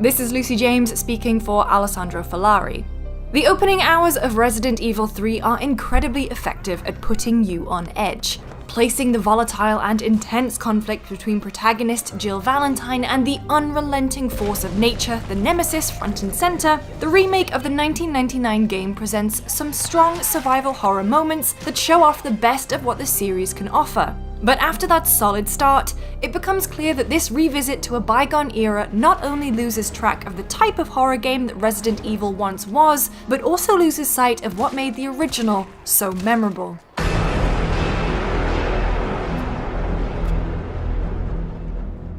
This is Lucy James speaking for Alessandro Falari. The opening hours of Resident Evil 3 are incredibly effective at putting you on edge. Placing the volatile and intense conflict between protagonist Jill Valentine and the unrelenting force of nature, the Nemesis, front and center, the remake of the 1999 game presents some strong survival horror moments that show off the best of what the series can offer. But after that solid start, it becomes clear that this revisit to a bygone era not only loses track of the type of horror game that Resident Evil once was, but also loses sight of what made the original so memorable.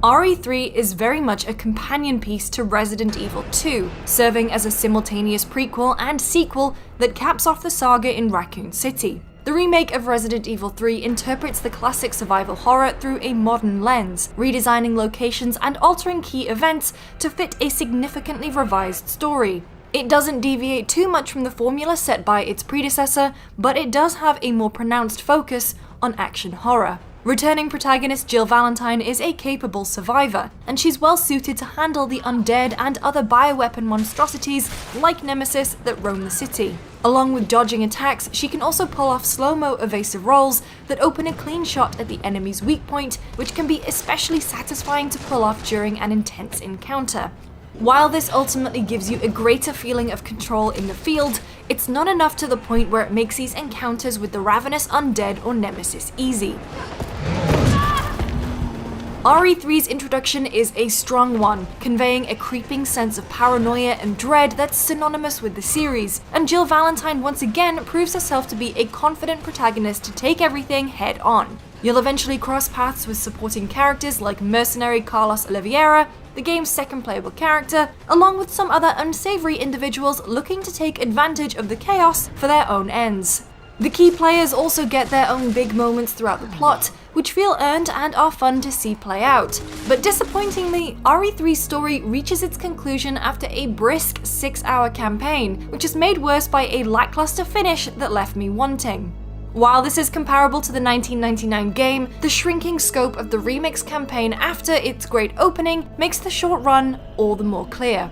RE3 is very much a companion piece to Resident Evil 2, serving as a simultaneous prequel and sequel that caps off the saga in Raccoon City. The remake of Resident Evil 3 interprets the classic survival horror through a modern lens, redesigning locations and altering key events to fit a significantly revised story. It doesn't deviate too much from the formula set by its predecessor, but it does have a more pronounced focus on action horror. Returning protagonist Jill Valentine is a capable survivor, and she's well suited to handle the undead and other bioweapon monstrosities like Nemesis that roam the city. Along with dodging attacks, she can also pull off slow-mo evasive rolls that open a clean shot at the enemy's weak point, which can be especially satisfying to pull off during an intense encounter. While this ultimately gives you a greater feeling of control in the field, it's not enough to the point where it makes these encounters with the ravenous undead or Nemesis easy. RE3's introduction is a strong one, conveying a creeping sense of paranoia and dread that's synonymous with the series, and Jill Valentine once again proves herself to be a confident protagonist to take everything head on. You'll eventually cross paths with supporting characters like mercenary Carlos Oliveira, the game's second playable character, along with some other unsavory individuals looking to take advantage of the chaos for their own ends. The key players also get their own big moments throughout the plot, which feel earned and are fun to see play out. But disappointingly, RE3's story reaches its conclusion after a brisk 6-hour campaign, which is made worse by a lackluster finish that left me wanting. While this is comparable to the 1999 game, the shrinking scope of the remix campaign after its great opening makes the short run all the more clear.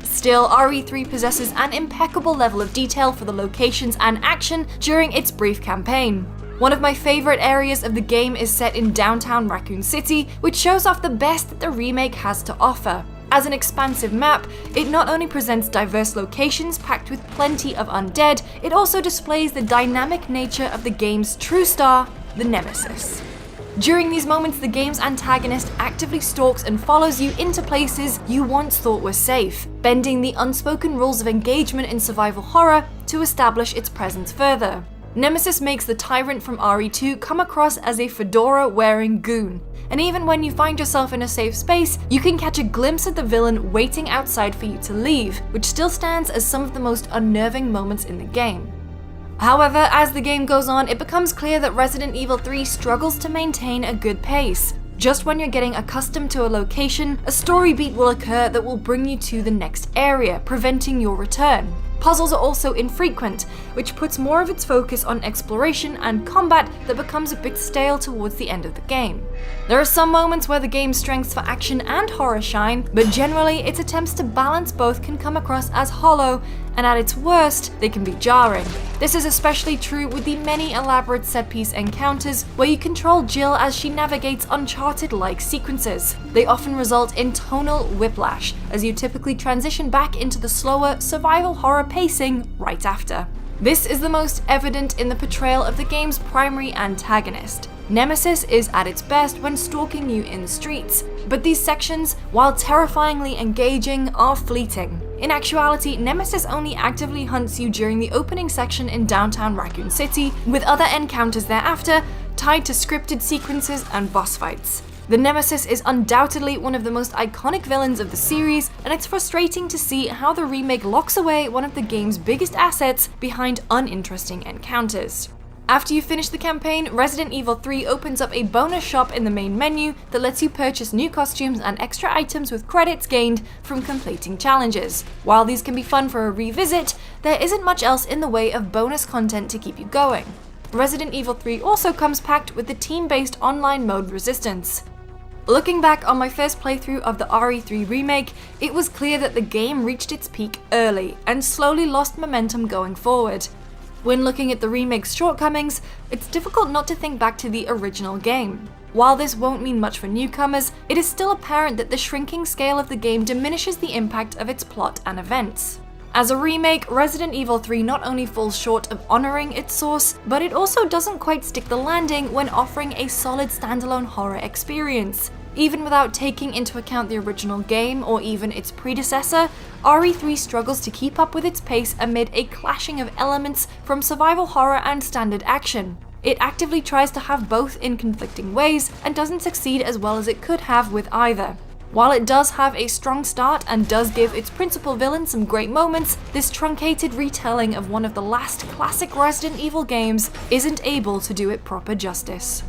Still, RE3 possesses an impeccable level of detail for the locations and action during its brief campaign. One of my favorite areas of the game is set in downtown Raccoon City, which shows off the best that the remake has to offer. As an expansive map, it not only presents diverse locations packed with plenty of undead, it also displays the dynamic nature of the game's true star, the Nemesis. During these moments, the game's antagonist actively stalks and follows you into places you once thought were safe, bending the unspoken rules of engagement in survival horror to establish its presence further. Nemesis makes the tyrant from RE2 come across as a fedora-wearing goon, and even when you find yourself in a safe space, you can catch a glimpse of the villain waiting outside for you to leave, which still stands as some of the most unnerving moments in the game. However, as the game goes on, it becomes clear that Resident Evil 3 struggles to maintain a good pace. Just when you're getting accustomed to a location, a story beat will occur that will bring you to the next area, preventing your return. Puzzles are also infrequent, which puts more of its focus on exploration and combat that becomes a bit stale towards the end of the game. There are some moments where the game's strengths for action and horror shine, but generally its attempts to balance both can come across as hollow, and at its worst, they can be jarring. This is especially true with the many elaborate set-piece encounters where you control Jill as she navigates Uncharted-like sequences. They often result in tonal whiplash, as you typically transition back into the slower survival horror pacing right after. This is the most evident in the portrayal of the game's primary antagonist. Nemesis is at its best when stalking you in the streets, but these sections, while terrifyingly engaging, are fleeting. In actuality, Nemesis only actively hunts you during the opening section in downtown Raccoon City, with other encounters thereafter tied to scripted sequences and boss fights. The Nemesis is undoubtedly one of the most iconic villains of the series, and it's frustrating to see how the remake locks away one of the game's biggest assets behind uninteresting encounters. After you finish the campaign, Resident Evil 3 opens up a bonus shop in the main menu that lets you purchase new costumes and extra items with credits gained from completing challenges. While these can be fun for a revisit, there isn't much else in the way of bonus content to keep you going. Resident Evil 3 also comes packed with the team-based online mode Resistance. Looking back on my first playthrough of the RE3 remake, it was clear that the game reached its peak early and slowly lost momentum going forward. When looking at the remake's shortcomings, it's difficult not to think back to the original game. While this won't mean much for newcomers, it is still apparent that the shrinking scale of the game diminishes the impact of its plot and events. As a remake, Resident Evil 3 not only falls short of honoring its source, but it also doesn't quite stick the landing when offering a solid standalone horror experience. Even without taking into account the original game or even its predecessor, RE3 struggles to keep up with its pace amid a clashing of elements from survival horror and standard action. It actively tries to have both in conflicting ways and doesn't succeed as well as it could have with either. While it does have a strong start and does give its principal villain some great moments, this truncated retelling of one of the last classic Resident Evil games isn't able to do it proper justice.